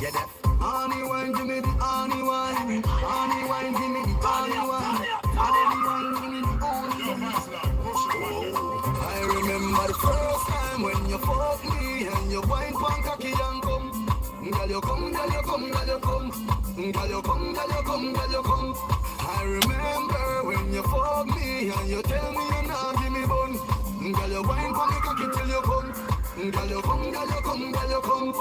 Yeah, that. Honey wine, give me the honey wine. Honey wine, give me the honey wine. Honey wine, give me the honey wine. I remember the first time when you fucked me and you wine pon cocky and come. Girl, you come, girl, you come, girl, you come. Girl, you come, girl, you come, girl, you come. I remember when you fuck me and you tell me you not give me bun. Girl, you wine pon me cocky till you come. Girl, you come, girl, you come, girl, you come.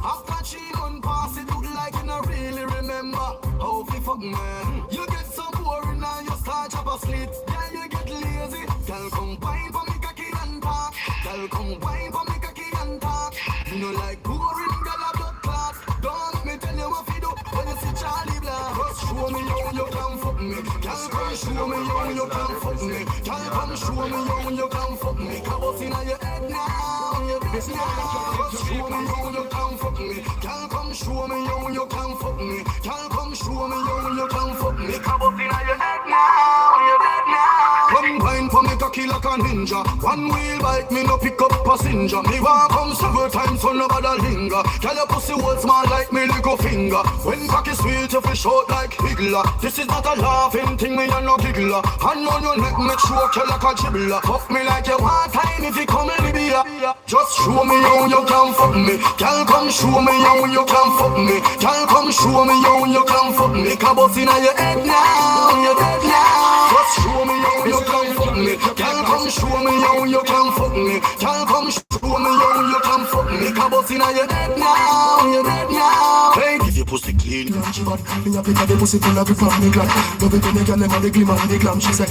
After 3 months pass, it look like you not really remember how we fuck, man. You get so boring and you start to fall asleep. Girl, you get lazy. Girl, come wine for me cocky and talk. Girl, come wine for me cocky and talk. You know like boring, girl, a blood clot. Don't let me tell you what you do when you see Charlie Black. Just show me how you can fuck me. Girl, come show me how you can fuck me. Girl, come show me how you can fuck me. Come up in your head now, your bitch now. Just show me how you can fuck me. Girl, come show me how you can fuck me. Girl, come show me how you can fuck me. Come up in your head now, your head now. Come wine for me cocky like a ninja. One wheel bike, me no pick up passenger. Me walk come several times so nobody linger. Girl, your pussy hold small like me little finger. When cocky sweet, you fish out like higgler. This is not a laughing thing, me a no giggler. Hand on your neck, make sure you like a dribbler. Fuck me like you want time if you come in Libya. Just show me how you can fuck me. Girl, come show me how you can fuck me. Girl, come show me how you can fuck me. Cabos in your head now, your head now. Just show me how you can fuck me. Girl, come show me how you can fuck me. Girl, come show me how you can fuck me. Cabos in your head now, your head now. Hey, give your pussy clean. She bad, me a pick up the pussy full of the family glad. Love it when you can never the glim and the glam. She said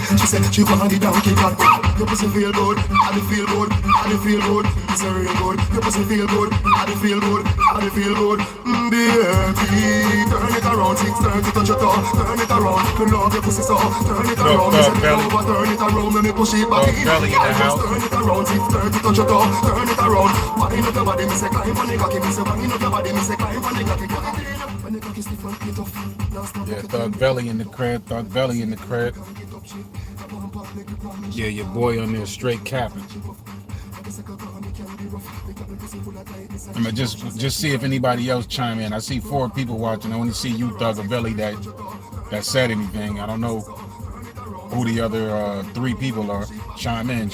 she want the donkey glad. Your pussy feel good, and it feel good, and it feel good. It's a real good. Your pussy feel good, and it feel good, and it feel good. Baby, turn it around, 6:30, touch your toe. Turn it around, you love your pussy so. Turn it around, turn it around, let me push it back in. Turn it around, 6:30, touch your toe. Turn it around, wind up your body, me say climb on the cocky, me say wind up your body, me say climb on the cocky. When the cocky stiff and get off. Yeah, Thug Belly in the crib, Thug Belly in the crib. Yeah, your boy on there straight capping. I'm gonna just see if anybody else chime in. I see 4 people watching. I want to see you, Thug Belly, that said anything. I don't know who the other 3 people are. Chime in.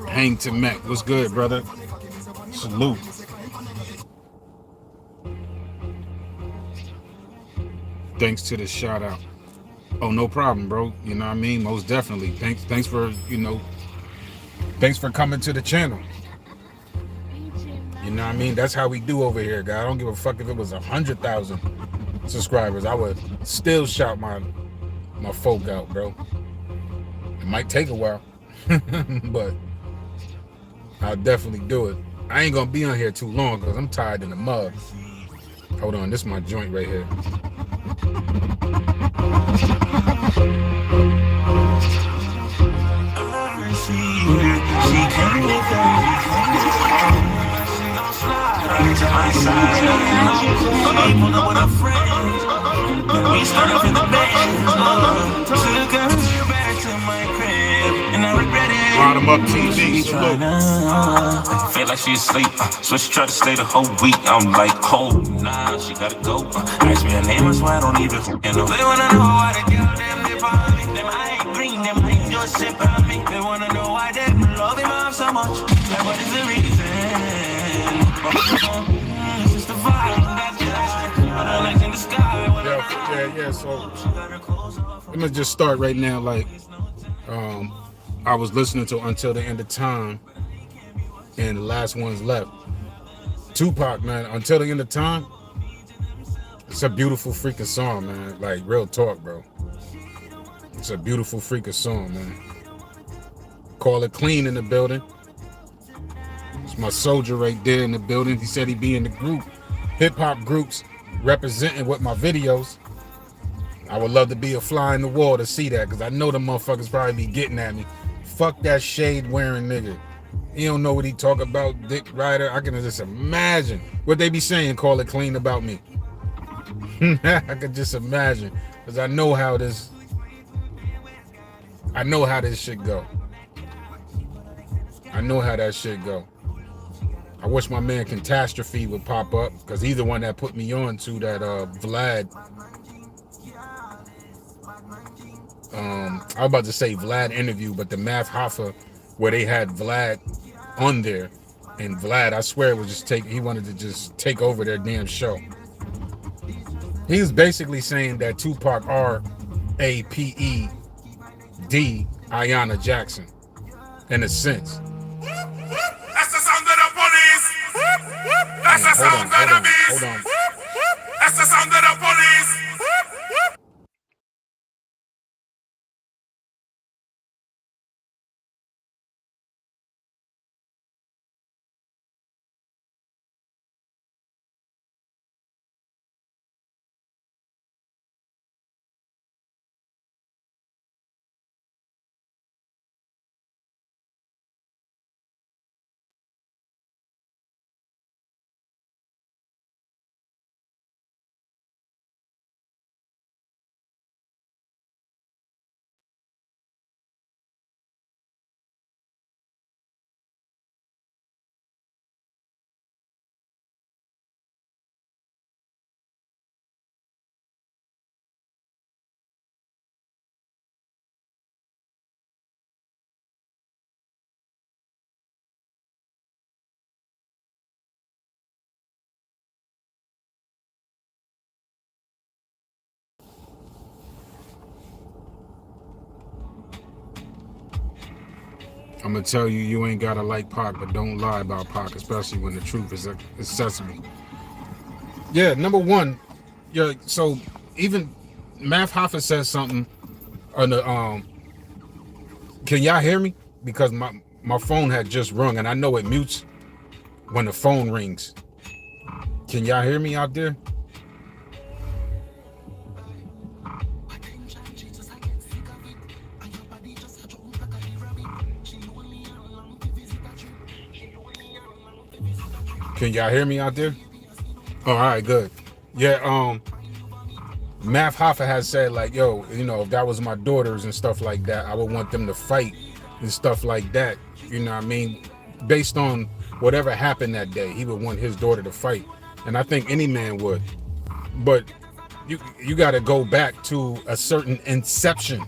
Hang to Mac. What's good, brother? Salute. Thanks to the shout out. Oh, no problem, bro. You know what I mean? Most definitely. Thanks for, thanks for coming to the channel. You know what I mean? That's how we do over here, guy. I don't give a fuck if it was 100,000 subscribers. I would still shout my folk out, bro. It might take a while, but I'll definitely do it. I ain't gonna be on here too long because I'm tired in the mud. Hold on, this is my joint right here. To my side, pulled up with a friend. We started in the bed. Took her back to my crib, and I regret it. Bottom up TV. Feel like she's asleep, so she tried to stay the whole week. I'm like, oh, nah, she gotta go. Ask me her name, I swear I don't even know. They wanna know why the girl them dip on me. Them I ain't green, them I ain't just sip on me. They wanna know why they love him off so much. Like, what is the reason? It's just the vibe that you like. I like in the sky. Yeah. So I'm gonna just start right now. Like, I was listening to Until the End of Time, and the last one's left. Tupac, man. Until the End of Time. It's a beautiful freaking song, man. Like, real talk, bro. It's a beautiful freaking song, man. Call It Clean in the building. It's my soldier right there in the building. He said he'd be in the group. Hip-hop groups representing with my videos. I would love to be a fly in the wall to see that, because I know the motherfuckers probably be getting at me. Fuck that shade-wearing nigga. He don't know what he talk about, Dick Ryder. I can just imagine what they be saying, Call It Clean about me. I could just imagine, because I know how this shit go. I know how that shit go. I wish my man Catastrophe would pop up, because he's the one that put me on to that Vlad. I was about to say Vlad interview, but the Math Hoffa, where they had Vlad on there, and Vlad, I swear, was just he wanted to just take over their damn show. He was basically saying that Tupac R.A.P.E.D. Ayanna Jackson, in a sense. That's the sound of the police. That's the sound of the beast. Hold on. That's the sound of the police. I'm gonna tell you, you ain't gotta like Pac, but don't lie about Pac, especially when the truth is accessible. Yeah, number one, yeah. So even Math Hoffa says something on the Can y'all hear me? Because my phone had just rung, and I know it mutes when the phone rings. Can y'all hear me out there? Can y'all hear me out there? Oh, all right, good. Yeah, Math Hoffa has said, like, yo, you know, if that was my daughters and stuff like that, I would want them to fight and stuff like that. You know what I mean? Based on whatever happened that day, he would want his daughter to fight. And I think any man would. But you got to go back to a certain inception.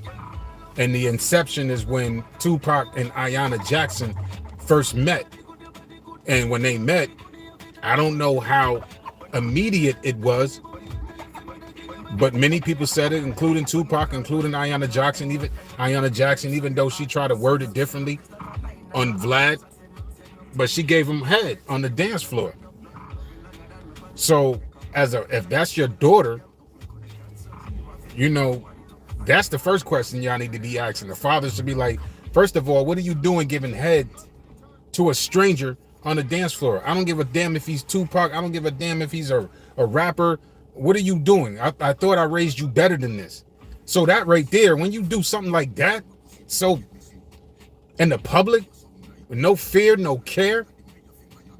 And the inception is when Tupac and Ayanna Jackson first met. And when they met, I don't know how immediate it was, but many people said it, including Tupac, including Ayanna Jackson, even though she tried to word it differently on Vlad, but she gave him head on the dance floor. So if that's your daughter, you know, that's the first question y'all need to be asking. The father should be like, first of all, what are you doing giving head to a stranger on the dance floor? I don't give a damn if he's Tupac. I don't give a damn if he's a rapper. What are you doing? I thought I raised you better than this. So that right there, when you do something like that, so in the public, with no fear, no care,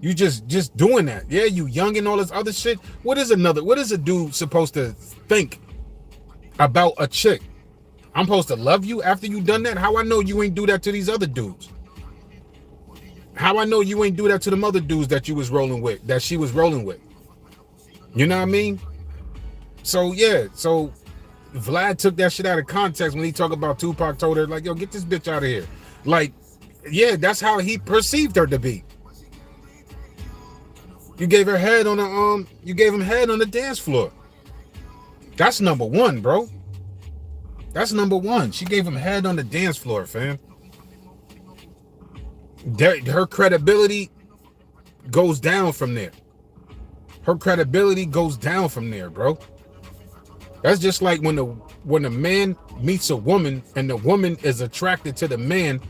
you just doing that. Yeah, you young and all this other shit. What is a dude supposed to think about a chick? I'm supposed to love you after you done that? How I know you ain't do that to these other dudes? How I know you ain't do that to them other dudes that she was rolling with? You know what I mean? So yeah, so Vlad took that shit out of context when he talked about Tupac told her, like, yo, get this bitch out of here. Like, yeah, that's how he perceived her to be. You gave her head on you gave him head on the dance floor. That's number one, bro. That's number one. She gave him head on the dance floor, fam. Her credibility goes down from there. Her credibility goes down from there, bro. That's just like when a man meets a woman and the woman is attracted to the man.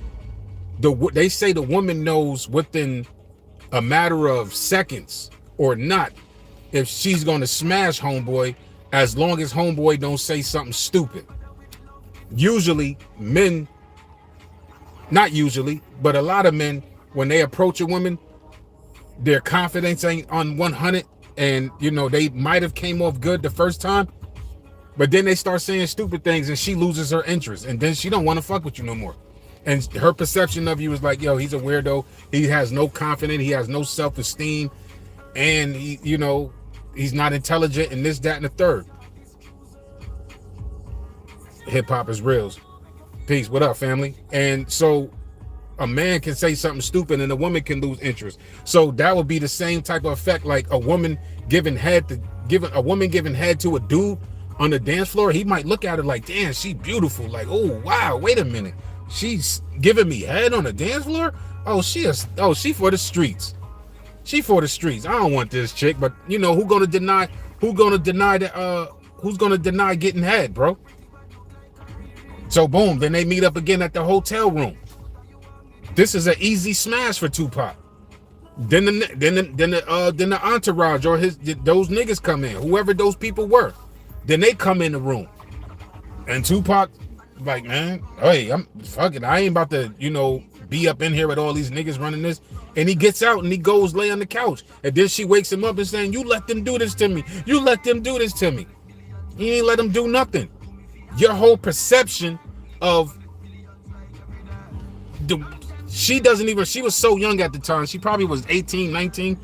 They say the woman knows within a matter of seconds or not if she's gonna smash homeboy, as long as homeboy don't say something stupid. Usually men, not usually, but a lot of men, when they approach a woman, their confidence ain't on 100, and you know, they might have came off good the first time, but then they start saying stupid things and she loses her interest, and then she don't want to fuck with you no more. And her perception of you is like, yo, he's a weirdo. He has no confidence. He has no self-esteem. And, he, you know, he's not intelligent and this, that, and the third. Hip-hop is reals. Peace. What up, family? And so a man can say something stupid and a woman can lose interest. So that would be the same type of effect like a woman giving head to a dude on the dance floor. He might look at her like, damn, she beautiful. Like, oh, wow, wait a minute. She's giving me head on the dance floor? She for the streets. She for the streets. I don't want this chick, but you know, who's gonna deny getting head, bro? So boom, then they meet up again at the hotel room. This is an easy smash for Tupac. Then the entourage or those niggas come in, whoever those people were. Then they come in the room. And Tupac, like, man, hey, I'm fucking, I ain't about to, you know, be up in here with all these niggas running this. And he gets out and he goes lay on the couch. And then she wakes him up and saying, you let them do this to me. You let them do this to me. He ain't let them do nothing. Your whole perception of she was so young at the time. She probably was 18, 19.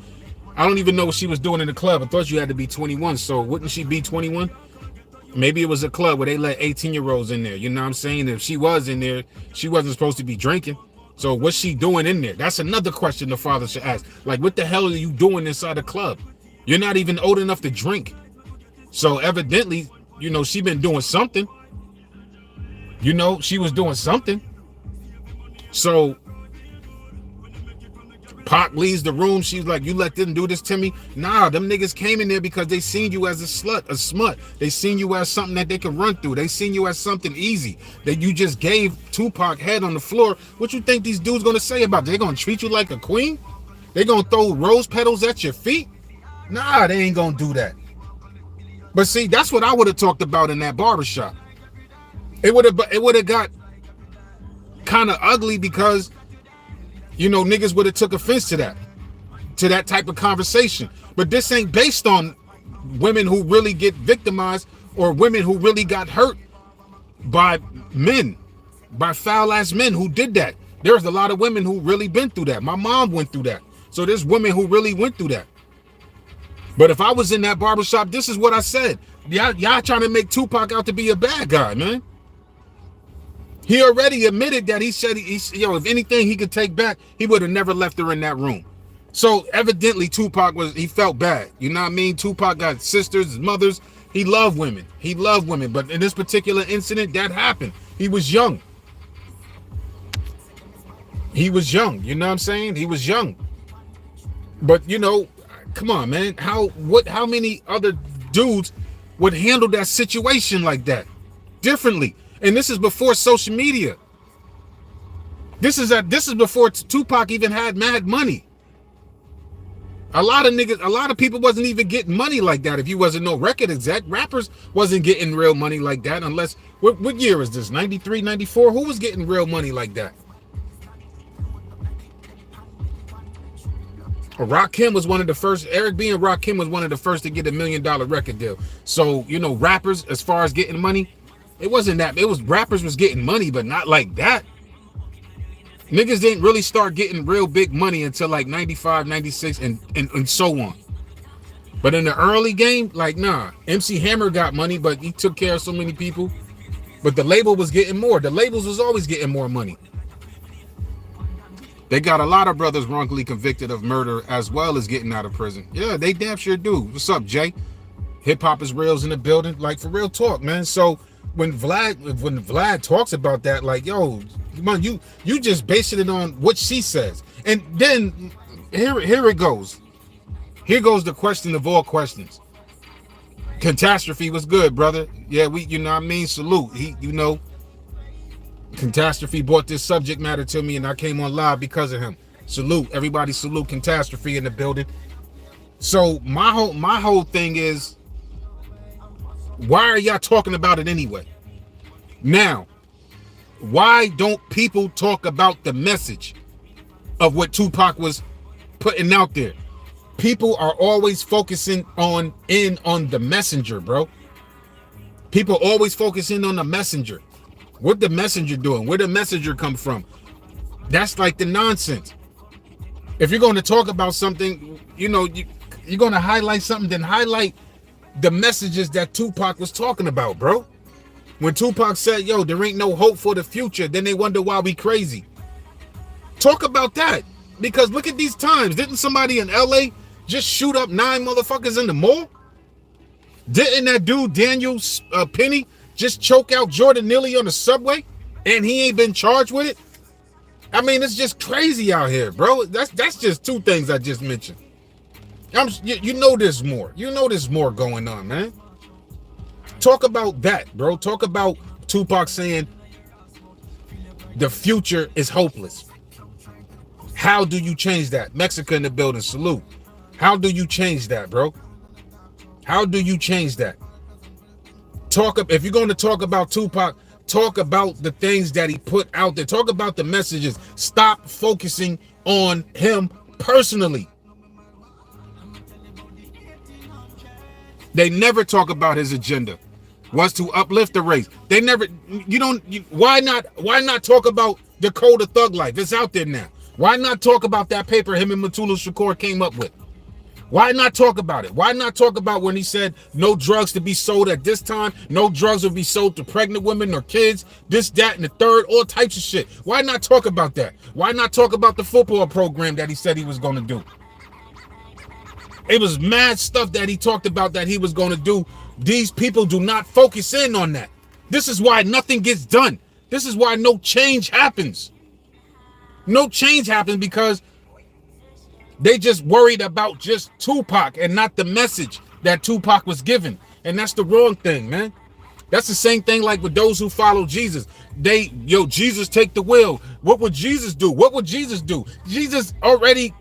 I don't even know what she was doing in the club. I thought you had to be 21. So wouldn't she be 21? Maybe it was a club where they let 18-year-olds in there. You know what I'm saying? If she was in there, she wasn't supposed to be drinking. So what's she doing in there? That's another question the father should ask. Like, what the hell are you doing inside the club? You're not even old enough to drink. So evidently, you know, she been doing something. You know, she was doing something. So Pac leaves the room. She's like, you let them do this to me? Nah, them niggas came in there because they seen you as a slut, a smut. They seen you as something that they can run through. They seen you as something easy. That you just gave Tupac head on the floor. What you think these dudes gonna say about it? They gonna treat you like a queen? They gonna throw rose petals at your feet? Nah, they ain't gonna do that. But see, that's what I would have talked about in that barbershop. It would have got kind of ugly because, you know, niggas would have took offense to that type of conversation. But this ain't based on women who really get victimized or women who really got hurt by men, by foul ass men who did that. There's a lot of women who really been through that. My mom went through that. So there's women who really went through that. But if I was in that barbershop, this is what I said. Y'all trying to make Tupac out to be a bad guy, man. He already admitted that he said, if anything he could take back, he would have never left her in that room. So evidently Tupac he felt bad. You know what I mean? Tupac got sisters, mothers. He loved women. But in this particular incident, that happened. He was young. You know what I'm saying? He was young. But, you know, come on, man. How many other dudes would handle that situation like that differently? And this is before social media. This is before Tupac even had mad money. A lot of people wasn't even getting money like that. If you wasn't no record exec, rappers wasn't getting real money like that unless, what year is this? 93, 94? Who was getting real money like that? Rakim was one of the first. Eric B and Rakim was one of the first to get $1 million record deal. So, you know, rappers, as far as getting money, it wasn't that. It was rappers was getting money, but not like that. Niggas didn't really start getting real big money until like 95, 96, and so on. But in the early game, like, nah. MC Hammer got money, but he took care of so many people. But the label was getting more. The labels was always getting more money. They got a lot of brothers wrongfully convicted of murder as well as getting out of prison. Yeah, they damn sure do. What's up, Jay? Hip hop is reals in the building. Like, for real talk, man. So when Vlad talks about that, like, yo, man, you just basing it on what she says. And then here it goes. Here goes the question of all questions. Catastrophe was good, brother. Yeah, you know what I mean? Salute. Catastrophe brought this subject matter to me and I came on live because of him. Salute. Everybody salute Catastrophe in the building. So my whole thing is, why are y'all talking about it anyway? Now, why don't people talk about the message of what Tupac was putting out there? People are always focusing on the messenger, bro. People always focusing on the messenger. What the messenger doing? Where the messenger come from? That's like the nonsense. If you're going to talk about something, you're going to highlight something, then highlight the messages that Tupac was talking about, bro. When Tupac said, yo, there ain't no hope for the future, then they wonder why we crazy. Talk about that. Because look at these times. Didn't somebody in LA just shoot up 9 motherfuckers in the mall? Didn't that dude, Daniel Penny, just choke out Jordan Neely on the subway? And he ain't been charged with it? I mean, it's just crazy out here, bro. That's just 2 things I just mentioned. You know there's more. You know there's more going on, man. Talk about that, bro. Talk about Tupac saying the future is hopeless. How do you change that? Mexico in the building, salute. How do you change that, bro? How do you change that? If you're going to talk about Tupac, talk about the things that he put out there. Talk about the messages. Stop focusing on him personally. They never talk about his agenda was to uplift the race. They never, why not talk about the code of thug life? It's out there now. Why not talk about that paper him and Mutulu Shakur came up with? Why not talk about it? Why not talk about when he said no drugs to be sold at this time, no drugs will be sold to pregnant women or kids, this, that, and the third, all types of shit. Why not talk about that? Why not talk about the football program that he said he was going to do? It was mad stuff that he talked about that he was going to do. These people do not focus in on that. This is why nothing gets done. This is why no change happens. No change happens because they just worried about just Tupac and not the message that Tupac was given. And that's the wrong thing, man. That's the same thing like with those who follow Jesus. Jesus take the wheel. What would Jesus do? What would Jesus do? Jesus already,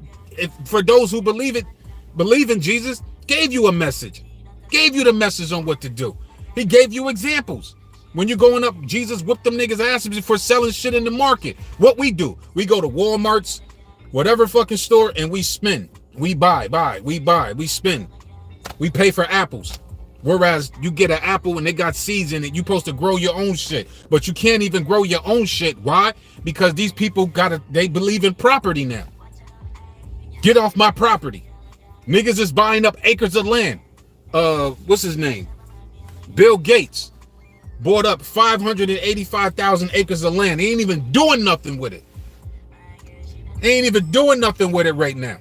for those who believe in Jesus, gave you a message. Gave you the message on what to do. He gave you examples. When you're going up, Jesus whipped them niggas' asses for selling shit in the market. What we do, we go to Walmart's, whatever fucking store, and we spin. We buy, we spin. We pay for apples. Whereas you get an apple and they got seeds in it, you're supposed to grow your own shit. But you can't even grow your own shit. Why? Because these people they believe in property now. Get off my property. Niggas is buying up acres of land. What's his name? Bill Gates bought up 585,000 acres of land. He ain't even doing nothing with it. He ain't even doing nothing with it right now.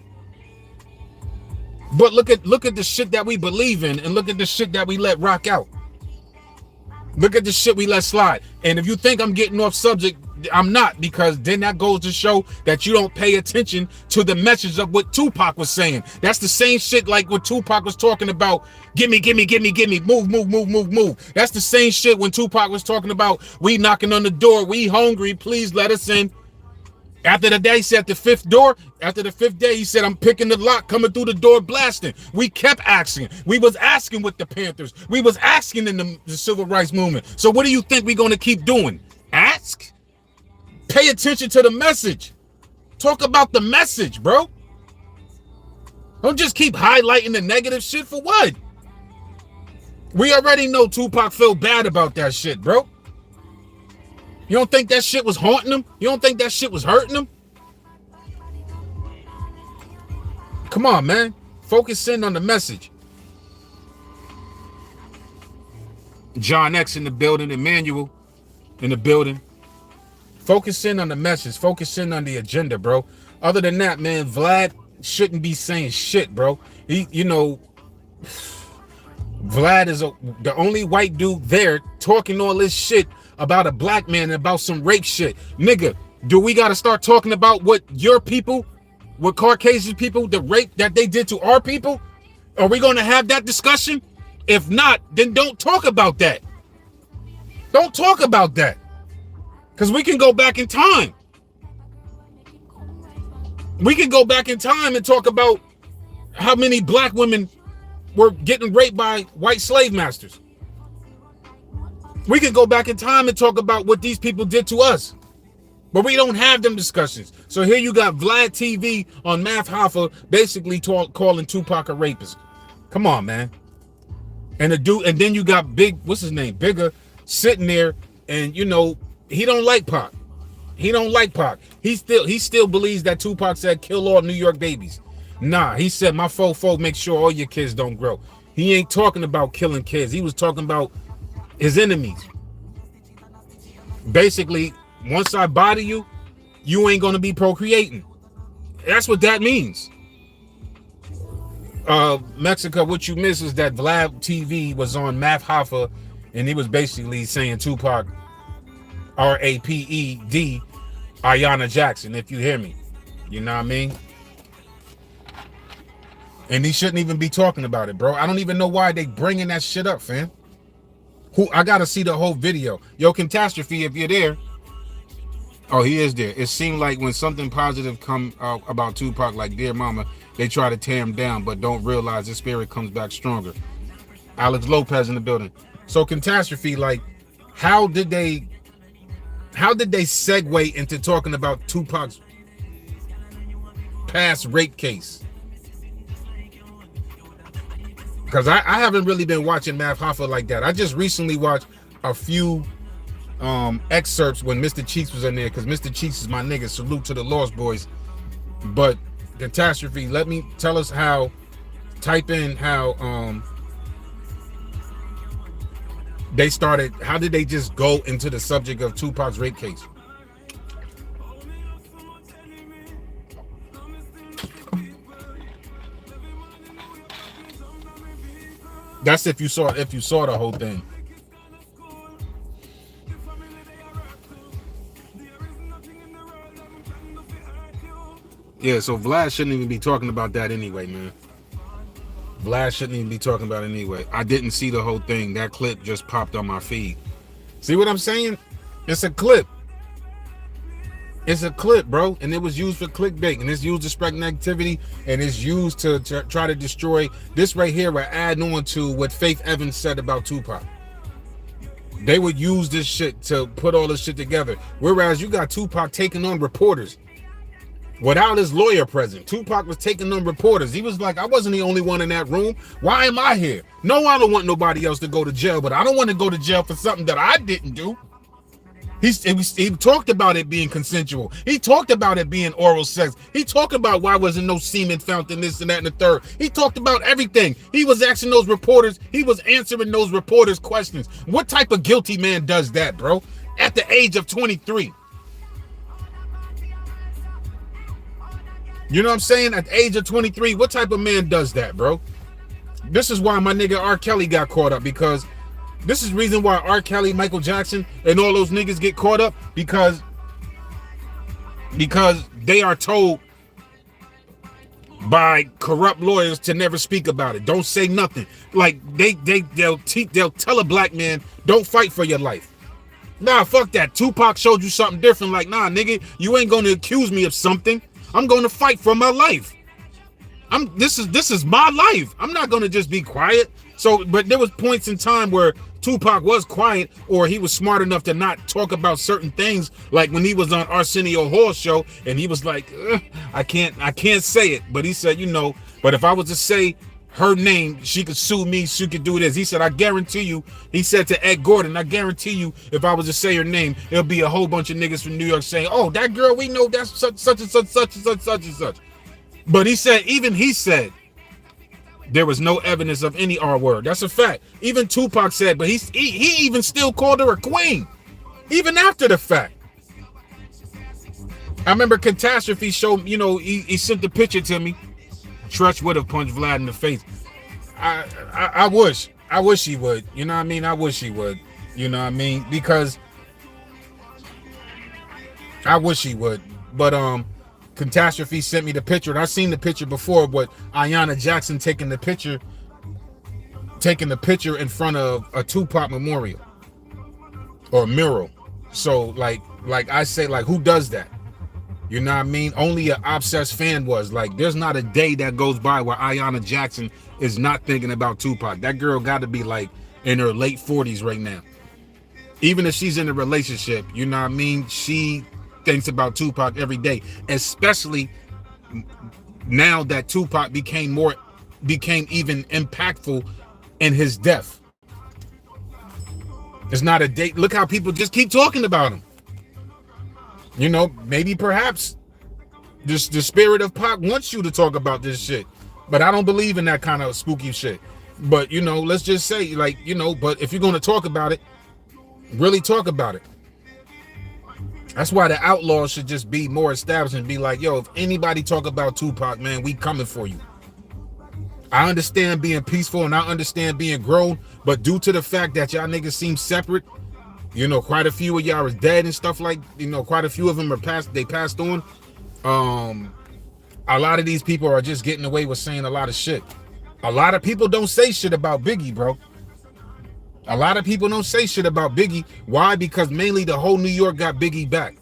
But look at the shit that we believe in and look at the shit that we let rock out. Look at the shit we let slide. And if you think I'm getting off subject, I'm not, because then that goes to show that you don't pay attention to the message of what Tupac was saying. That's the same shit like what Tupac was talking about. Gimme, move. That's the same shit when Tupac was talking about we knocking on the door, we hungry, please let us in. After the day, he said the 5th door. After the 5th day, he said, I'm picking the lock, coming through the door, blasting. We kept asking. We was asking with the Panthers. We was asking in the civil rights movement. So what do you think we're going to keep doing? Ask? Pay attention to the message. Talk about the message, bro. Don't just keep highlighting the negative shit for what? We already know Tupac felt bad about that shit, bro. You don't think that shit was haunting him? You don't think that shit was hurting him? Come on, man. Focus in on the message. John X in the building. Emmanuel in the building. Focus in on the message. Focus in on the agenda, bro. Other than that, man, Vlad shouldn't be saying shit, bro. Vlad is the only white dude there talking all this shit about a black man and about some rape shit. Nigga, do we got to start talking about what your people, what Caucasian people, the rape that they did to our people? Are we going to have that discussion? If not, then don't talk about that. Don't talk about that. Because we can go back in time. We can go back in time and talk about how many black women were getting raped by white slave masters. We can go back in time and talk about what these people did to us. But we don't have them discussions. So here you got Vlad TV on Math Hoffa basically calling Tupac a rapist. Come on, man. And then you got what's his name? Bigger sitting there and, he don't like Pac. He don't like Pac. He still believes that Tupac said kill all New York babies. Nah, he said my fofo make sure all your kids don't grow. He ain't talking about killing kids. He was talking about his enemies. Basically, once I body you, you ain't gonna be procreating. That's what that means. Mexico, what you miss is that Vlad TV was on Math Hoffa, and he was basically saying Tupac, R-A-P-E-D, Ayanna Jackson, if you hear me. You know what I mean? And he shouldn't even be talking about it, bro. I don't even know why they bringing that shit up, fam. I gotta see the whole video. Yo, Catastrophe, if you're there. Oh, he is there. It seemed like when something positive come out about Tupac, like Dear Mama, they try to tear him down, but don't realize his spirit comes back stronger. Alex Lopez in the building. So Catastrophe, like, how did they segue into talking about Tupac's past rape case? Because I haven't really been watching Math Hoffa like that. I just recently watched a few excerpts when Mr. Cheeks was in there, because Mr. Cheeks is my nigga. Salute to the Lost Boys. But Catastrophe, tell us how, type in how they started, how did they just go into the subject of Tupac's rape case? That's if you saw the whole thing. Yeah, so Vlad shouldn't even be talking about that anyway, man. Vlad shouldn't even be talking about it anyway. I didn't see the whole thing. That clip just popped on my feed. See what I'm saying? It's a clip. It's a clip, bro. And it was used for clickbait. And it's used to spread negativity. And it's used to try to destroy. This right here, we're adding on to what Faith Evans said about Tupac. They would use this shit to put all this shit together. Whereas you got Tupac taking on reporters without his lawyer present. Tupac was taking on reporters. He was like, I wasn't the only one in that room. Why am I here? No, I don't want nobody else to go to jail, but I don't want to go to jail for something that I didn't do. He talked about it being consensual. He talked about it being oral sex. He talked about why wasn't no semen found in this and that and the third. He talked about everything. He was asking those reporters. He was answering those reporters' questions. What type of guilty man does that, bro? At the age of 23. You know what I'm saying? At the age of 23, what type of man does that, bro? This is why my nigga R. Kelly got caught up, because this is the reason why R. Kelly, Michael Jackson, and all those niggas get caught up, because they are told by corrupt lawyers to never speak about it. Don't say nothing. Like they'll tell a black man, don't fight for your life. Nah, fuck that. Tupac showed you something different. Like, nah, nigga, you ain't gonna accuse me of something. I'm gonna fight for my life. This is my life. I'm not gonna just be quiet. So, but there was points in time where Tupac was quiet, or he was smart enough to not talk about certain things, like when he was on Arsenio Hall's show and he was like, I can't say it, but he said, you know, but if I was to say her name, she could sue me, she could do this. He said, I guarantee you, he said to Ed Gordon, I guarantee you, if I was to say her name, there'll be a whole bunch of niggas from New York saying, oh, that girl, we know that's such and such. But he said, even he said, there was no evidence of any R word. That's a fact. Even Tupac said, but he even still called her a queen, even after the fact. I remember Catastrophe showed, you know, he sent the picture to me. Trutch would have punched Vlad in the face. I wish he would. You know what I mean? I wish he would. You know what I mean? Because I wish he would. But Catastrophe sent me the picture, and I seen the picture before, but Ayanna Jackson taking the picture in front of a Tupac memorial or mural. So like I say, like, who does that? You know what I mean? Only an obsessed fan was. Like, there's not a day that goes by where Ayanna Jackson is not thinking about Tupac. That girl got to be like in her late 40s right now. Even if she's in a relationship, you know what I mean? She thinks about Tupac every day, especially now that Tupac became even impactful in his death. It's not a day. Look how people just keep talking about him. You know, maybe perhaps the spirit of Pac wants you to talk about this shit. But I don't believe in that kind of spooky shit. But, you know, let's just say, like, you know, but if you're going to talk about it, really talk about it. That's why the outlaws should just be more established and be like, yo, if anybody talk about Tupac, man, we coming for you. I understand being peaceful and I understand being grown, but due to the fact that y'all niggas seem separate, you know, quite a few of y'all is dead and stuff like, you know, quite a few of them are passed on. A lot of these people are just getting away with saying a lot of shit. A lot of people don't say shit about Biggie, bro. A lot of people don't say shit about Biggie. Why? Because mainly the whole New York got Biggie back.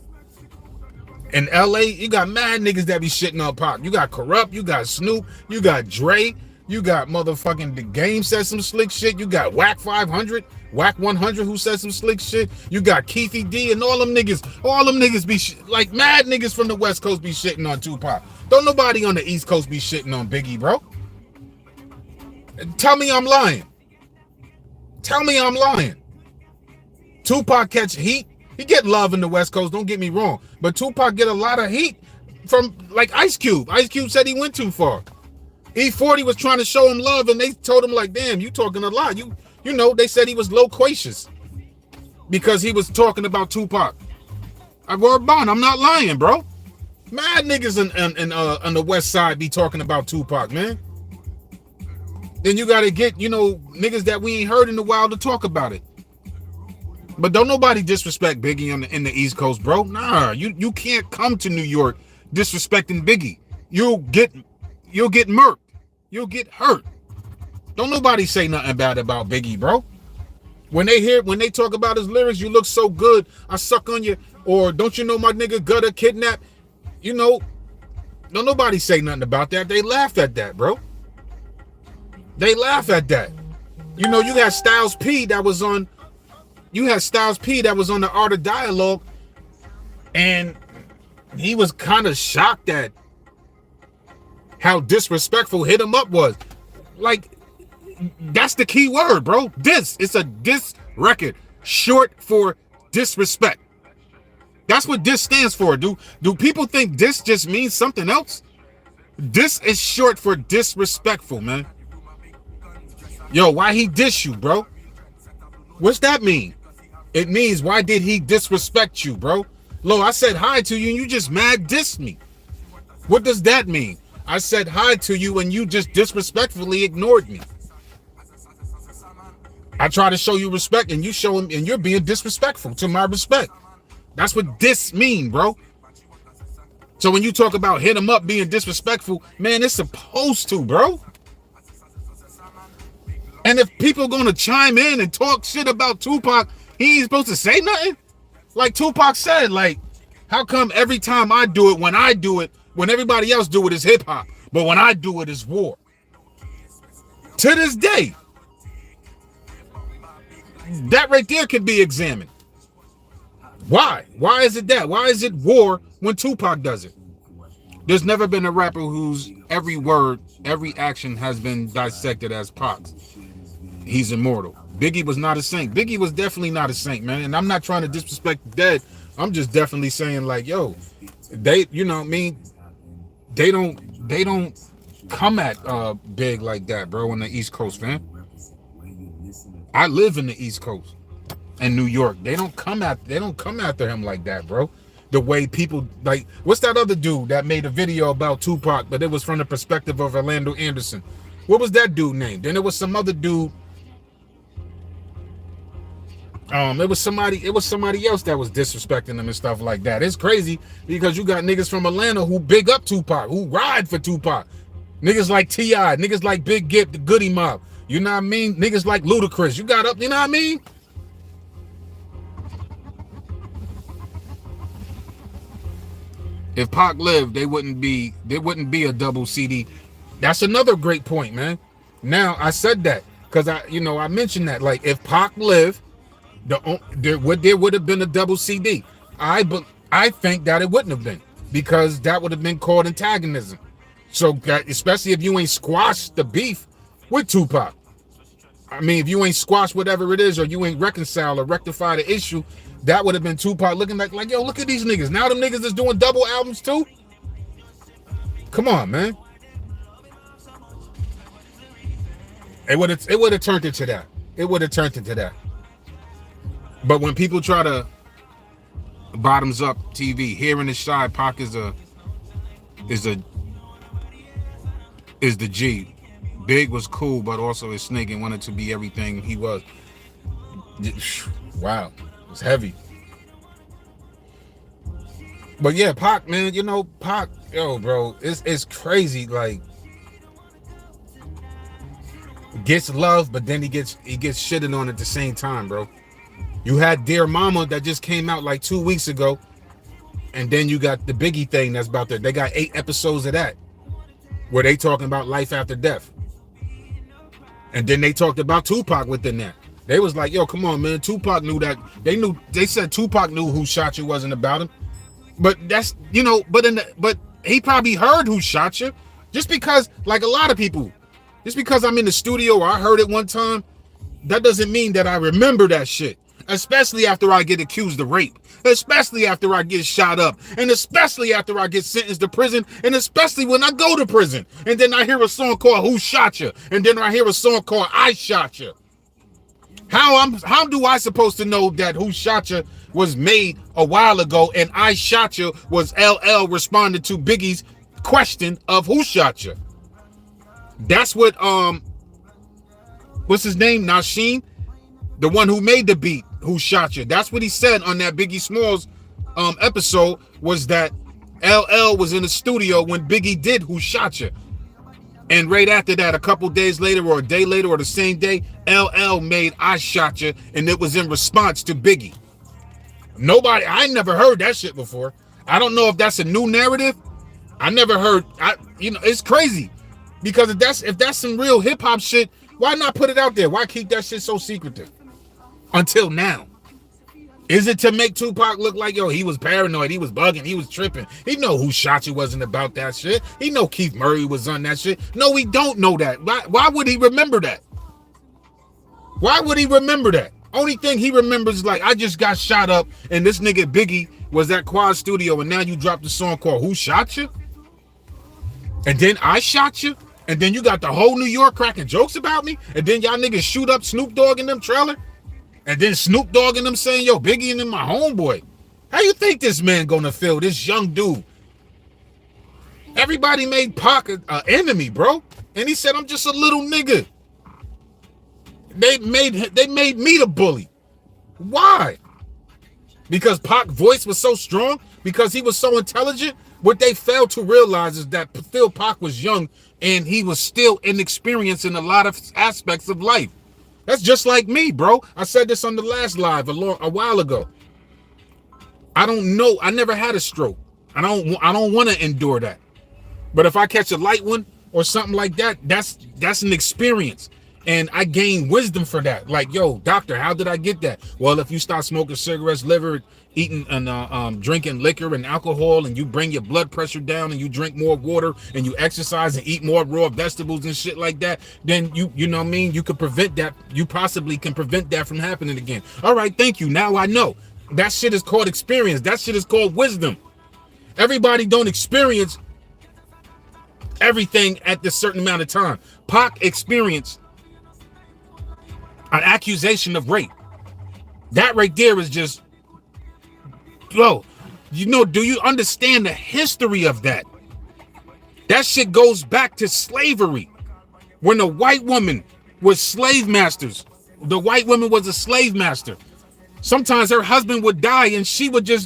In LA, you got mad niggas that be shitting on Pac. You got Corrupt, you got Snoop, you got Dre, you got motherfucking The Game said some slick shit. You got Whack 500, Whack 100 who said some slick shit. You got Keefy D and all them niggas be like mad niggas from the West Coast be shitting on Tupac. Don't nobody on the East Coast be shitting on Biggie, bro. Tell me I'm lying. Tell me I'm lying. Tupac catch heat. He get love in the West Coast, don't get me wrong. But Tupac get a lot of heat from like Ice Cube. Ice Cube said he went too far. E40 was trying to show him love and they told him like, damn, you talking a lot. You know, they said he was loquacious because he was talking about Tupac. I word bond, I'm not lying, bro. Mad niggas on the West Side be talking about Tupac, man. Then you gotta get, you know, niggas that we ain't heard in a while to talk about it. But don't nobody disrespect Biggie in the East Coast, bro. Nah, you can't come to New York disrespecting Biggie. You'll get murked. You'll get hurt. Don't nobody say nothing bad about Biggie, bro. When they talk about his lyrics, you look so good, I suck on you, or don't you know my nigga gutter kidnap? You know, don't nobody say nothing about that. They laugh at that, bro. They laugh at that. You know, you had Styles P that was on the Art of Dialogue, and he was kind of shocked at how disrespectful Hit 'Em Up was. Like, that's the key word, bro. It's a diss record, short for disrespect. That's what diss stands for. Do people think diss just means something else? Diss is short for disrespectful, man. Yo, why he diss you, bro? What's that mean? It means, why did he disrespect you, bro? Lo, I said hi to you and you just mad dissed me. What does that mean? I said hi to you and you just disrespectfully ignored me. I try to show you respect and you show him and you're being disrespectful to my respect. That's what diss mean, bro. So when you talk about Hit 'Em Up being disrespectful, man, it's supposed to, bro. And if people gonna chime in and talk shit about Tupac, he ain't supposed to say nothing? Like Tupac said, like, how come every time I do it, when everybody else do it is hip hop, but when I do it is war? To this day, that right there can be examined. Why? Why is it that? Why is it war when Tupac does it? There's never been a rapper whose every word, every action has been dissected as Pac's. He's immortal. Biggie was not a saint. Biggie was definitely not a saint, man. And I'm not trying to disrespect the dead. I'm just definitely saying, like, yo, they, you know what I mean? They don't come at Big like that, bro, on the East Coast, fam. I live in the East Coast and New York. They don't come after him like that, bro. The way people, like, what's that other dude that made a video about Tupac, but it was from the perspective of Orlando Anderson? What was that dude named? Then there was some other dude. It was somebody else that was disrespecting him and stuff like that. It's crazy because you got niggas from Atlanta who big up Tupac, who ride for Tupac. Niggas like T.I., niggas like Big Gip, the Goody Mob. You know what I mean? Niggas like Ludacris. You got up, you know what I mean? If Pac lived, there wouldn't be a double CD. That's another great point, man. Now, I said that because I mentioned that, like, if Pac lived, there would have been a double CD. I think that it wouldn't have been, because that would have been called antagonism. So especially if you ain't squashed the beef with Tupac. I mean, if you ain't squashed whatever it is, or you ain't reconciled or rectify the issue, that would have been Tupac looking like, yo, look at these niggas. Now them niggas is doing double albums too? Come on, man. It would have turned into that. It would have turned into that. But when people try to bottoms up TV, here in the shy, Pac is the G. Big was cool, but also his snake and wanted to be everything he was. Wow, it's heavy. But yeah, Pac, man, you know, Pac, yo, bro, it's crazy. Like, gets love, but then he gets shitted on at the same time, bro. You had Dear Mama that just came out like 2 weeks ago, and then you got the Biggie thing that's about there. They got 8 episodes of that, where they talking about life after death. And then they talked about Tupac within that. They was like, yo, come on, man. Tupac knew that. They said Tupac knew Who Shot You wasn't about him. But that's, you know, but he probably heard Who Shot You. Just because, like a lot of people, just because I'm in the studio or I heard it one time, that doesn't mean that I remember that shit. Especially after I get accused of rape. Especially after I get shot up. And especially after I get sentenced to prison. And especially when I go to prison. And then I hear a song called Who Shot You? And then I hear a song called I Shot You. How do I supposed to know that Who Shot You was made a while ago and I Shot You was LL responding to Biggie's question of Who Shot You? That's what what's his name? Nasheem, the one who made the beat, Who Shot You. That's what he said on that Biggie Smalls episode, was that LL was in the studio when Biggie did Who Shot You. And right after that, a couple days later or a day later or the same day, LL made I Shot You, and it was in response to Biggie. I never heard that shit before. I don't know if that's a new narrative. I never heard, it's crazy. Because if that's some real hip hop shit, why not put it out there? Why keep that shit so secretive? Until now. Is it to make Tupac look like, yo, he was paranoid, he was bugging, he was tripping? He know Who Shot You wasn't about that shit. He know Keith Murray was on that shit. No, we don't know that. Why would he remember that? Why would he remember that? Only thing he remembers is like, I just got shot up and this nigga Biggie was at Quad Studio and now you dropped a song called Who Shot You? And then I Shot You? And then you got the whole New York cracking jokes about me? And then y'all niggas shoot up Snoop Dogg in them trailer? And then Snoop Dogg and them saying, yo, Biggie and them my homeboy. How you think this man gonna feel, this young dude? Everybody made Pac an enemy, bro. And he said, I'm just a little nigga. They made me the bully. Why? Because Pac's voice was so strong? Because he was so intelligent? What they failed to realize is that still Pac was young and he was still inexperienced in a lot of aspects of life. That's just like me, bro. I said this on the last live a while ago. I don't know. I never had a stroke. I don't want to endure that. But if I catch a light one or something like that, that's an experience. And I gain wisdom for that. Like, yo, doctor, how did I get that? Well, if you start smoking cigarettes, liver, eating and drinking liquor and alcohol, and you bring your blood pressure down, and you drink more water, and you exercise and eat more raw vegetables and shit like that, then you know what I mean? You could prevent that. You possibly can prevent that from happening again. All right, thank you. Now I know. That shit is called experience. That shit is called wisdom. Everybody don't experience everything at this certain amount of time. Pac experienced an accusation of rape. That right there is just, bro, you know, do you understand the history of that? That shit goes back to slavery. When the white woman was slave masters, the white woman was a slave master. Sometimes her husband would die and she would get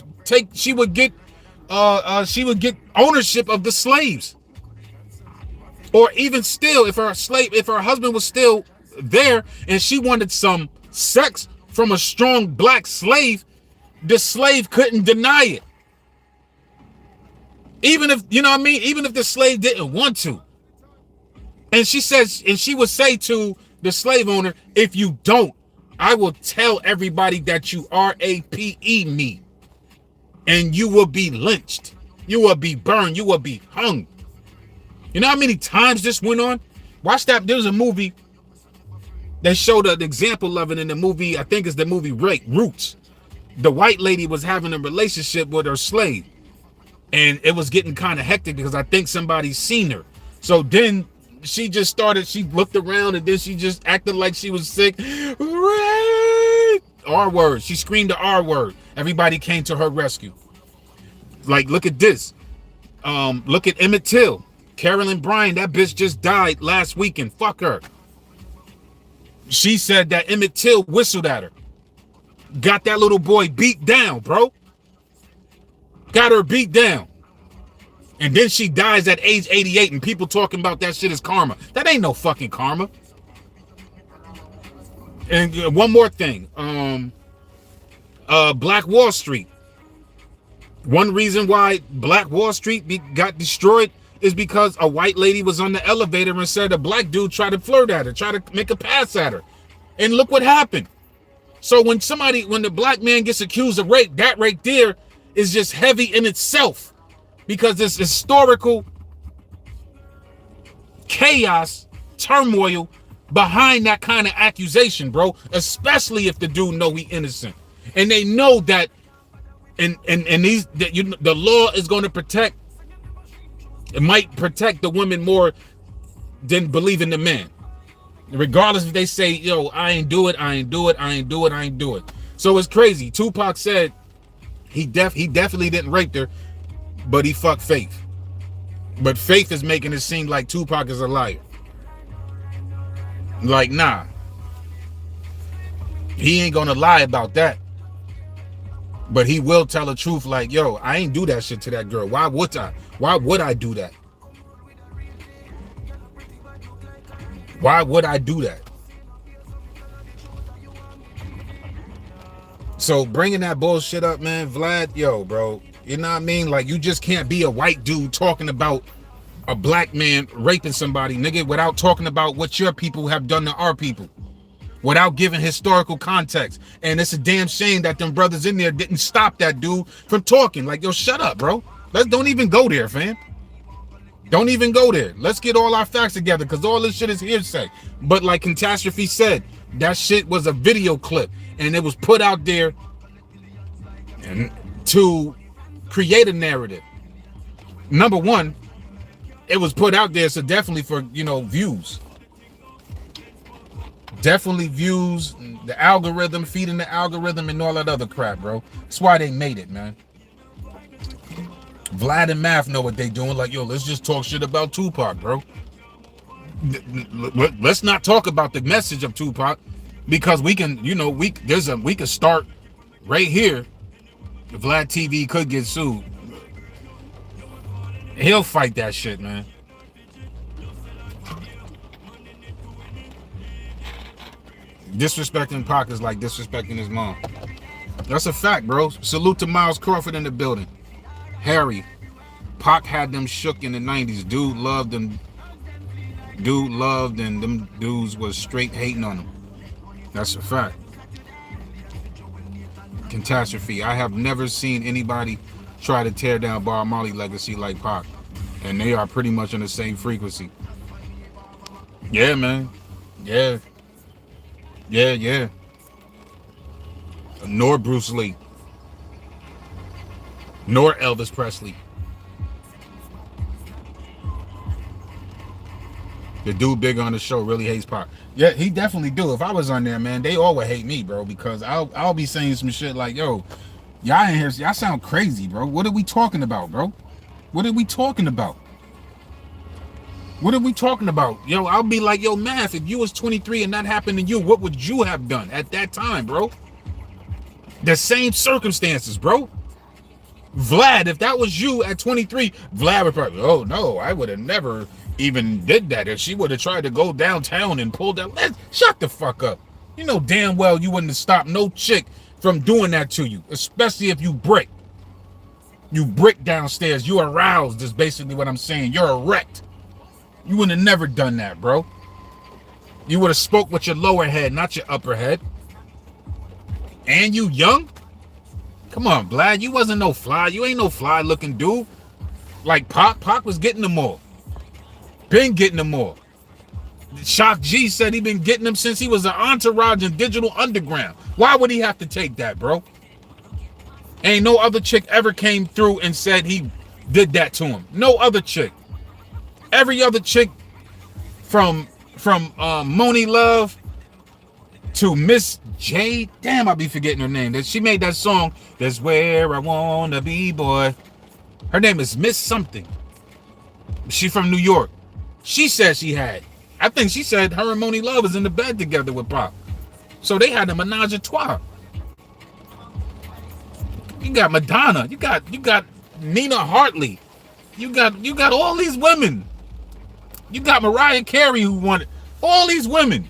ownership of the slaves. Or even still, if her husband was still there and she wanted some sex from a strong black slave, the slave couldn't deny it. Even if, you know what I mean? Even if the slave didn't want to. And she would say to the slave owner, if you don't, I will tell everybody that you RAPE me. And you will be lynched. You will be burned. You will be hung. You know how many times this went on? Watch that. There was a movie that showed an example of it in the movie. I think it's the movie Roots. the white lady was having a relationship with her slave. And it was getting kind of hectic because I think somebody seen her. So then she just started, she looked around and then she just acted like she was sick. Ray! R word. She screamed the R word. Everybody came to her rescue. Like, look at this. Look at Emmett Till. Carolyn Bryan, that bitch just died last weekend. Fuck her. She said that Emmett Till whistled at her. Got that little boy beat down, bro. Got her beat down. And then she dies at age 88 and people talking about that shit as karma. That ain't no fucking karma. And one more thing. Black Wall Street. One reason why Black Wall Street got destroyed is because a white lady was on the elevator and said a black dude tried to flirt at her, try to make a pass at her. And look what happened. So when the black man gets accused of rape, that right there is just heavy in itself. Because there's historical chaos, turmoil behind that kind of accusation, bro. Especially if the dude know he innocent. And they know that the law is going to protect, it might protect the women more than believing the man. Regardless if they say, yo, I ain't do it, I ain't do it, I ain't do it, I ain't do it. So it's crazy. Tupac said he definitely didn't rape her, but he fucked Faith. But Faith is making it seem like Tupac is a liar. Like, nah. He ain't gonna lie about that. But he will tell the truth like, yo, I ain't do that shit to that girl. Why would I? Why would I do that? Why would I do that? So bringing that bullshit up, man, Vlad, yo, bro, you know what I mean? Like, you just can't be a white dude talking about a black man raping somebody, nigga, without talking about what your people have done to our people, without giving historical context. And it's a damn shame that them brothers in there didn't stop that dude from talking. Like, yo, shut up, bro. Don't even go there, fam. Don't even go there. Let's get all our facts together, because all this shit is hearsay. But like Catastrophe said, that shit was a video clip, and it was put out there to create a narrative. Number one, it was put out there so definitely for, views. Definitely views, the algorithm, feeding the algorithm and all that other crap, bro. That's why they made it, man. Vlad and Math know what they doing. Like, yo, let's just talk shit about Tupac, bro. Let's not talk about the message of Tupac, because we can, we can start right here. Vlad TV could get sued. He'll fight that shit, man. Disrespecting Pac is like disrespecting his mom. That's a fact, bro. Salute to Miles Crawford in the building. Harry, Pac had them shook in the 90s. Dude loved and them dudes was straight hating on him. That's a fact. Catastrophe. I have never seen anybody try to tear down Bob Marley legacy like Pac. And they are pretty much on the same frequency. Yeah, man. Yeah. Yeah. Nor Bruce Lee. Nor Elvis Presley. The dude big on the show really hates Pac. Yeah, he definitely do. If I was on there, man, they all would hate me, bro, because I'll be saying some shit like, yo, y'all in here, y'all sound crazy, bro. What are we talking about, bro? What are we talking about? What are we talking about? Yo, I'll be like, yo, Math, if you was 23 and that happened to you, what would you have done at that time, bro? The same circumstances, bro. Vlad, if that was you at 23, Vlad would probably, oh no, I would have never even did that. If she would have tried to go downtown and pull that, shut the fuck up. You know damn well you wouldn't have stopped no chick from doing that to you, especially if you brick. You brick downstairs, you aroused is basically what I'm saying. You're erect. You would have never done that, bro. You would have spoke with your lower head, not your upper head. And you young? Come on, Vlad, you wasn't no fly. You ain't no fly looking dude. Like Pac. Pac was getting them all. Been getting them all. Shock G said he been getting them since he was an entourage in Digital Underground. Why would he have to take that, bro? Ain't no other chick ever came through and said he did that to him. No other chick. Every other chick from Moni Love to Miss J. Damn, I be forgetting her name. That she made that song. That's where I wanna be, boy. Her name is Miss something. She from New York. She said she had. I think she said her and Moni Love was in the bed together with Pop. So they had a menage a trois. You got Madonna. You got Nina Hartley. You got all these women. You got Mariah Carey who wanted all these women.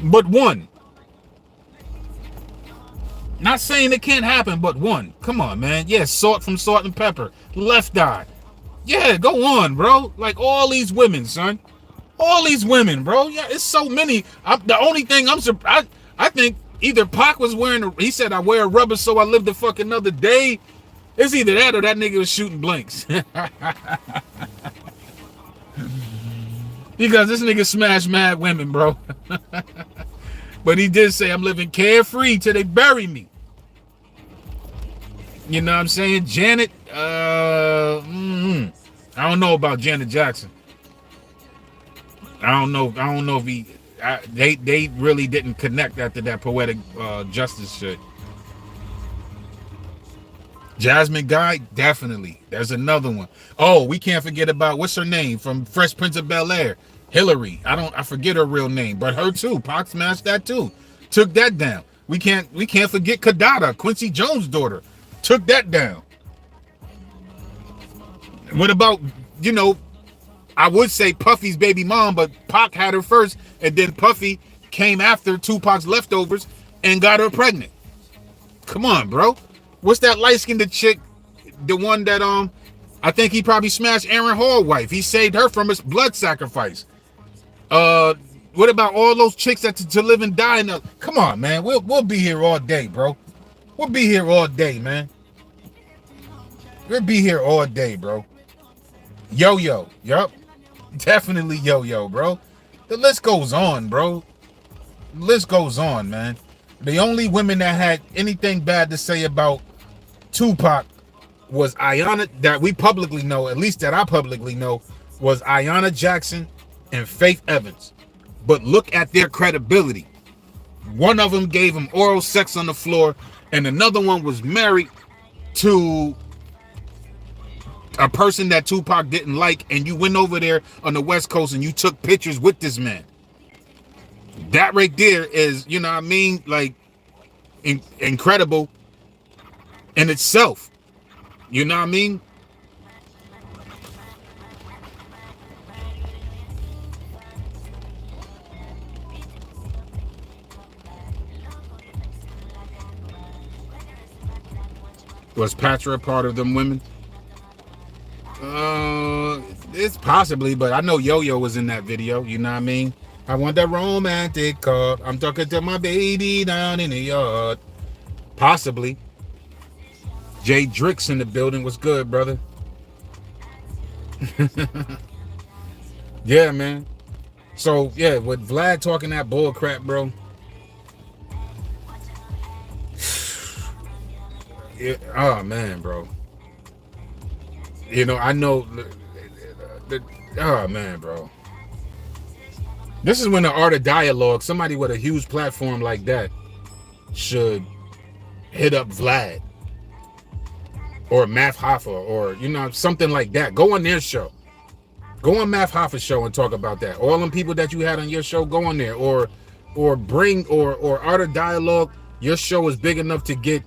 But one. Not saying it can't happen, but one. Come on, man. Yeah, Salt from Salt and Pepper. Left Eye. Yeah, go on, bro. Like all these women, son. All these women, bro. Yeah, it's so many. The only thing I'm surprised, I think either Pac was wearing, he said, I wear a rubber so I live the fuck another day. It's either that or that nigga was shooting blanks. Because this nigga smashed mad women, bro. But he did say, I'm living carefree till they bury me. You know what I'm saying? Janet, I don't know about Janet Jackson. I don't know if they really didn't connect after that poetic justice shit. Jasmine Guy, definitely. There's another one. Oh, we can't forget about what's her name from Fresh Prince of Bel-Air, Hillary. I forget her real name, but her too. Pac smashed that too. Took that down. We can't forget Kadada, Quincy Jones' daughter. Took that down. What about, I would say Puffy's baby mom, but Pac had her first, and then Puffy came after Tupac's leftovers and got her pregnant. Come on, bro. What's that light-skinned chick? The one that I think he probably smashed Aaron Hall's wife. He saved her from his blood sacrifice. What about all those chicks that to live and die? Come on, man. We'll be here all day, bro. We'll be here all day, man. We'll be here all day, bro. Yo-yo. Yup. Definitely yo-yo, bro. The list goes on, bro. The list goes on, man. The only women that had anything bad to say about Tupac was Ayanna, that we publicly know, at least that I publicly know, was Ayanna Jackson and Faith Evans. But look at their credibility. One of them gave him oral sex on the floor, and another one was married to a person that Tupac didn't like, and you went over there on the West Coast and you took pictures with this man. That right there is, you know what I mean, like incredible in itself. You know what I mean? Was Patra a part of them women? It's possibly, but I know Yo-Yo was in that video. You know what I mean? I want that romantic car. I'm talking to my baby down in the yard. Possibly. Jay Drix in the building. Was good, brother. Yeah, man. So, yeah, with Vlad talking that bull crap, bro. Yeah, oh, man, bro. I know. Oh, man, bro. This is when the art of dialogue, somebody with a huge platform like that should hit up Vlad or Math Hoffa or, something like that. Go on their show. Go on Math Hoffa's show and talk about that. All them people that you had on your show, go on there. Or art of dialogue, your show is big enough to get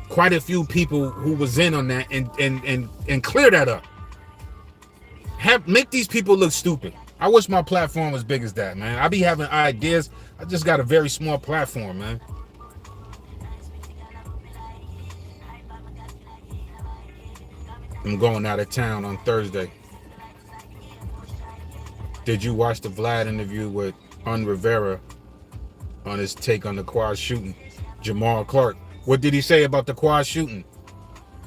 quite a few people who was in on that and clear that up. Make these people look stupid. I wish my platform was big as that, man. I be having ideas. I just got a very small platform, man. I'm going out of town on Thursday. Did you watch the Vlad interview with Rivera on his take on the quad shooting? Jamal Clark. What did he say about the quad shooting?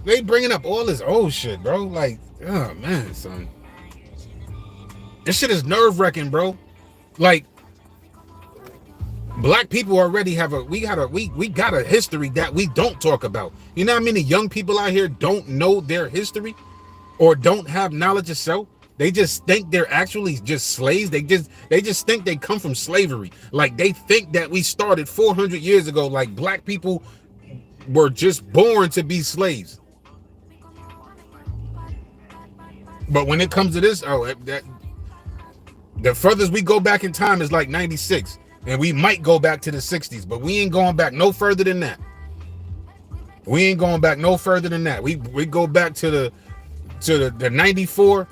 They bringing up all this old shit, bro. Like, oh, man, son. This shit is nerve-wracking, bro. Like, Black people already have we got a history that we don't talk about. You know how many young people out here don't know their history or don't have knowledge of self? They just think they're actually just slaves. They just think they come from slavery. Like they think that we started 400 years ago. Like black people were just born to be slaves. But when it comes to this, the furthest we go back in time is like 96. And we might go back to the 60s, but we ain't going back no further than that. We ain't going back no further than that. We go back to the 94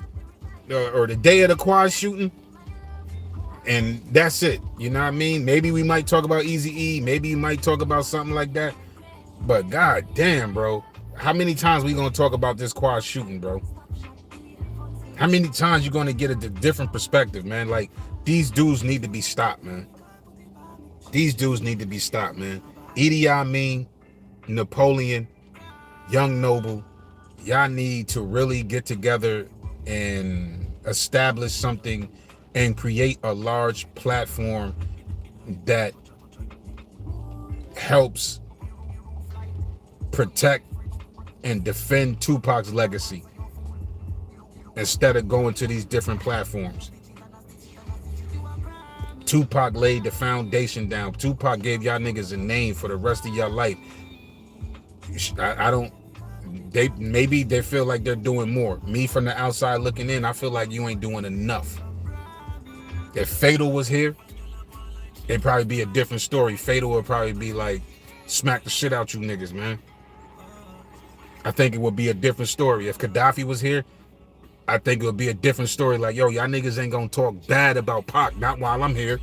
or the day of the quad shooting, and that's it. You know what I mean? Maybe we might talk about Eazy-E, maybe you might talk about something like that. But god damn, bro, how many times we gonna talk about this quad shooting, bro? How many times you gonna get a different perspective, man? Like these dudes need to be stopped, man. These dudes need to be stopped, man. Idi Amin, Napoleon, Young Noble, y'all need to really get together and establish something and create a large platform that helps protect and defend Tupac's legacy instead of going to these different platforms. Tupac laid the foundation down. Tupac gave y'all niggas a name for the rest of your life. Maybe they feel like they're doing more. Me from the outside looking in, I feel like you ain't doing enough. If Fatal was here, it'd probably be a different story. Fatal would probably be like, smack the shit out you niggas, man. I think it would be a different story. If Gaddafi was here, I think it would be a different story. Like, yo, y'all niggas ain't gonna talk bad about Pac, not while I'm here.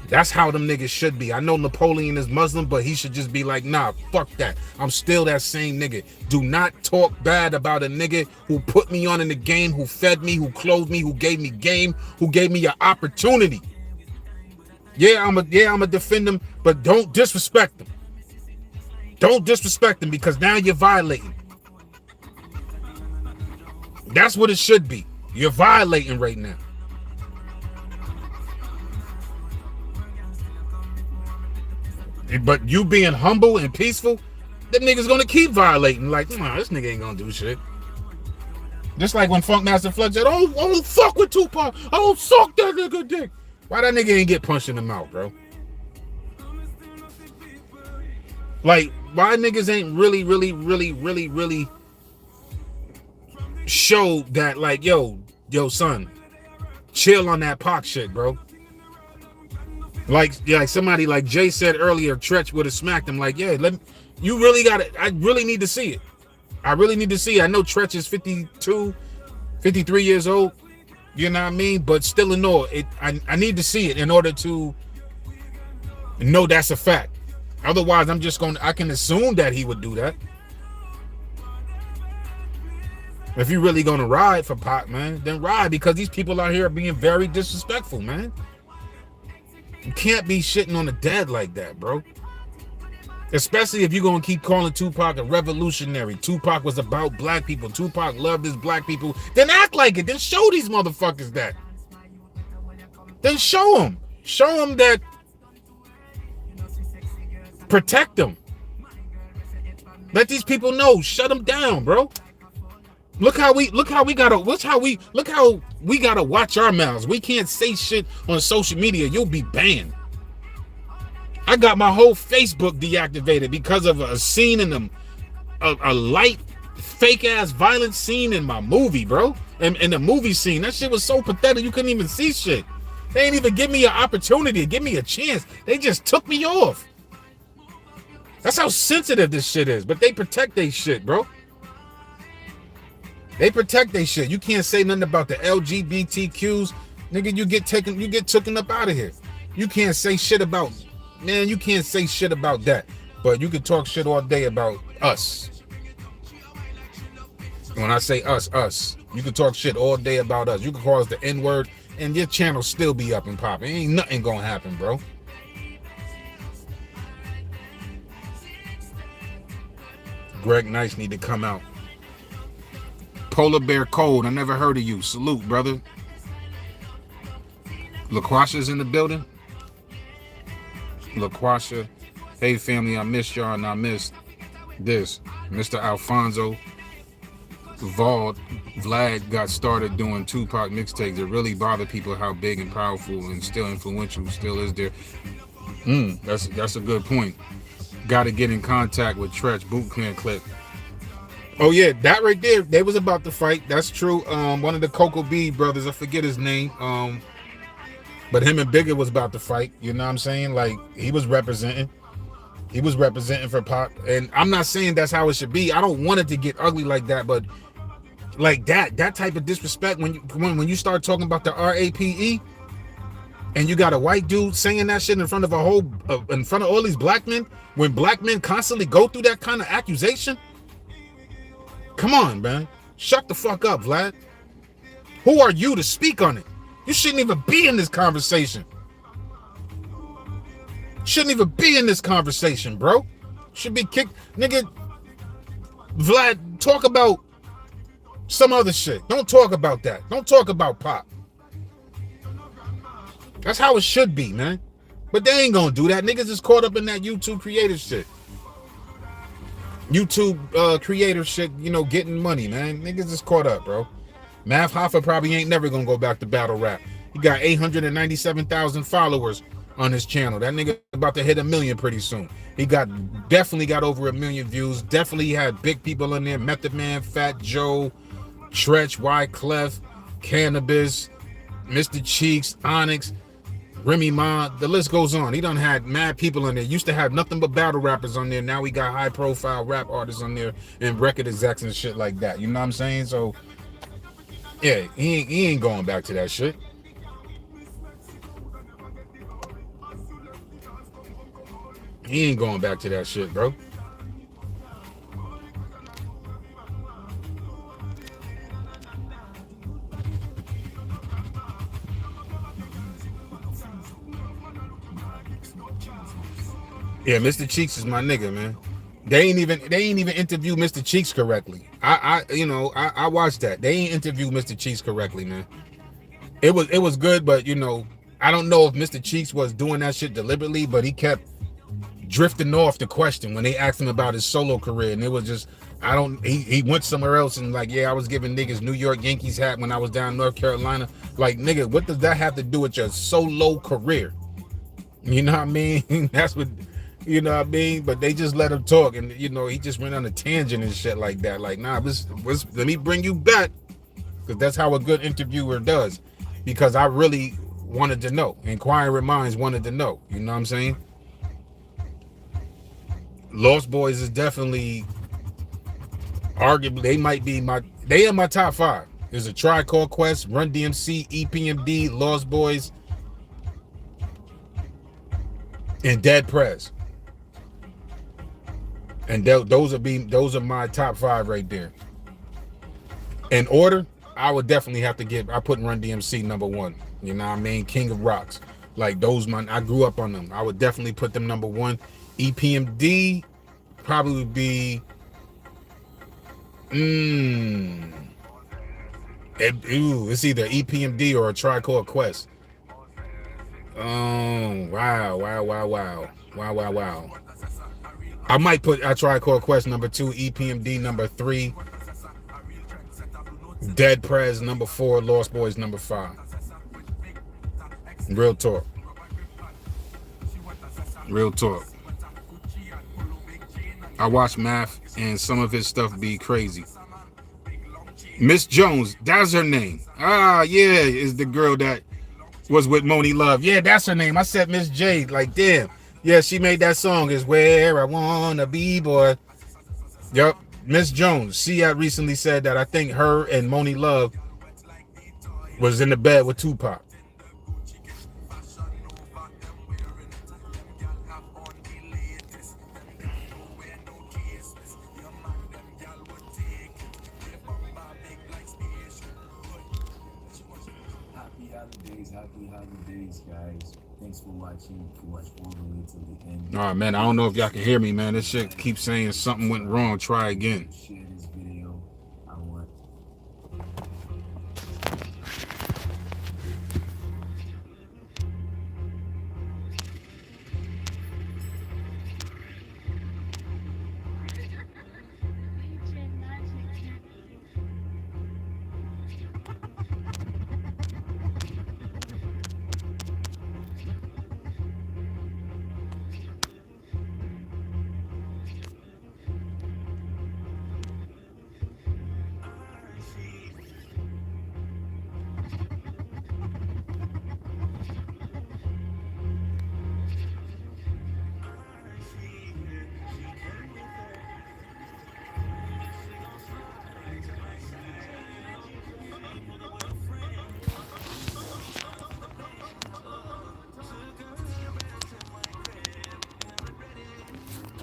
That's how them niggas should be. I know Napoleon is Muslim, but he should just be like, nah, fuck that. I'm still that same nigga. Do not talk bad about a nigga who put me on in the game, who fed me, who clothed me, who gave me game, who gave me an opportunity. Yeah, I'ma defend him, but don't disrespect him. Don't disrespect him because now you're violating. That's what it should be. You're violating right now. But you being humble and peaceful, them niggas gonna keep violating. Like, nah, this nigga ain't gonna do shit. Just like when Funkmaster Flex said, I don't fuck with Tupac. I don't suck that nigga dick. Why that nigga ain't get punched in the mouth, bro? Like, why niggas ain't really show that, like, yo, son, chill on that Pac shit, bro. Like somebody like Jay said earlier, Tretch would have smacked him. Like, yeah, you really got it. I really need to see it. I really need to see it. I know Tretch is 52, 53 years old. You know what I mean? But still in all, I need to see it in order to know that's a fact. Otherwise, I can assume that he would do that. If you're really gonna ride for Pac, man, then ride, because these people out here are being very disrespectful, man. You can't be shitting on the dead like that, bro. Especially if you're gonna keep calling Tupac a revolutionary. Tupac was about black people. Tupac loved his black people. Then act like it. Then show these motherfuckers that. Then show them. Show them that. Protect them. Let these people know. Shut them down, bro. Look how we gotta watch our mouths. We can't say shit on social media. You'll be banned. I got my whole Facebook deactivated because of a scene in a light fake ass violent scene in my movie, bro. And the movie scene, that shit was so pathetic you couldn't even see shit. They ain't even give me an opportunity, give me a chance. They just took me off. That's how sensitive this shit is. But they protect their shit, bro. They protect their shit. You can't say nothing about the LGBTQs. Nigga, you get taken up out of here. You can't say shit about, man, you can't say shit about that. But you can talk shit all day about us. When I say us. You can talk shit all day about us. You can call us the N-word and your channel still be up and popping. Ain't nothing gonna happen, bro. Greg Nice need to come out. Polar Bear Cold, I never heard of you. Salute, brother. LaQuasha's in the building. LaQuasha. Hey family, I missed y'all and I missed this. Mr. Alfonso Vlad got started doing Tupac mixtapes. It really bothered people how big and powerful and still influential still is there. That's a good point. Got to get in contact with Tretch Boot Camp Clip. Oh yeah, that right there. They was about to fight. That's true. One of the Coco B brothers, I forget his name. But him and Bigger was about to fight. You know what I'm saying? Like he was representing. He was representing for Pop. And I'm not saying that's how it should be. I don't want it to get ugly like that, but like that type of disrespect when you start talking about the RAPE and you got a white dude saying that shit in front of in front of all these black men, when black men constantly go through that kind of accusation. Come on, man. Shut the fuck up, Vlad. Who are you to speak on it? You shouldn't even be in this conversation. Shouldn't even be in this conversation, bro. Should be kicked. Nigga, Vlad, talk about some other shit. Don't talk about that. Don't talk about Pop. That's how it should be, man. But they ain't gonna do that. Niggas is caught up in that YouTube creator shit. YouTube creator shit, you know, getting money, man. Niggas is caught up, bro. Math Hoffa probably ain't never gonna go back to battle rap. He got 897,000 followers on his channel. That nigga about to hit 1 million pretty soon. He definitely got over 1 million views. Definitely had big people in there. Method Man, Fat Joe, Tretch, Wyclef, Cannabis, Mr. Cheeks, Onyx, Remy Ma, the list goes on. He done had mad people in there. Used to have nothing but battle rappers on there. Now we got high profile rap artists on there and record execs and shit like that. You know what I'm saying? So yeah, he ain't going back to that shit. He ain't going back to that shit, bro. Yeah, Mr. Cheeks is my nigga, man. They ain't even interview Mr. Cheeks correctly. I watched that. They ain't interview Mr. Cheeks correctly, man. It was good, but you know, I don't know if Mr. Cheeks was doing that shit deliberately, but he kept drifting off the question when they asked him about his solo career, and it was just he went somewhere else and like, yeah, I was giving niggas New York Yankees hat when I was down in North Carolina. Like, nigga, what does that have to do with your solo career? You know what I mean? That's what, you know what I mean? But they just let him talk, and you know, he just went on a tangent and shit like that. Like, nah, let me bring you back, because that's how a good interviewer does. Because I really wanted to know. Inquiring minds wanted to know. You know what I'm saying? Lost Boys is definitely, arguably, they are my top 5. There's a Tribe Called Quest, Run DMC, EPMD, Lost Boys, and Dead Prez. And those are my top 5 right there. In order, I would definitely have to I put Run DMC number 1. You know what I mean? King of Rocks. Like those, I grew up on them. I would definitely put them number 1. EPMD probably would be it's either EPMD or a Tribe Called Quest. Oh, wow. I might put a Tribe Called Quest number 2, EPMD number 3, Dead Prez number 4, Lost Boys number 5. Real talk. I watch Math and some of his stuff be crazy. Miss Jones, that's her name. Ah, yeah, is the girl that was with Moni Love. Yeah, that's her name. I said Miss J, like, damn. Yeah, she made that song, Is Where I Wanna Be, boy. Yup, Miss Jones. She had recently said that I think her and Moni Love was in the bed with Tupac. Happy holidays, guys. Thanks for watching. If you watch all the way to the end. All right, man. I don't know if y'all can hear me, man. This shit keeps saying something went wrong. Try again.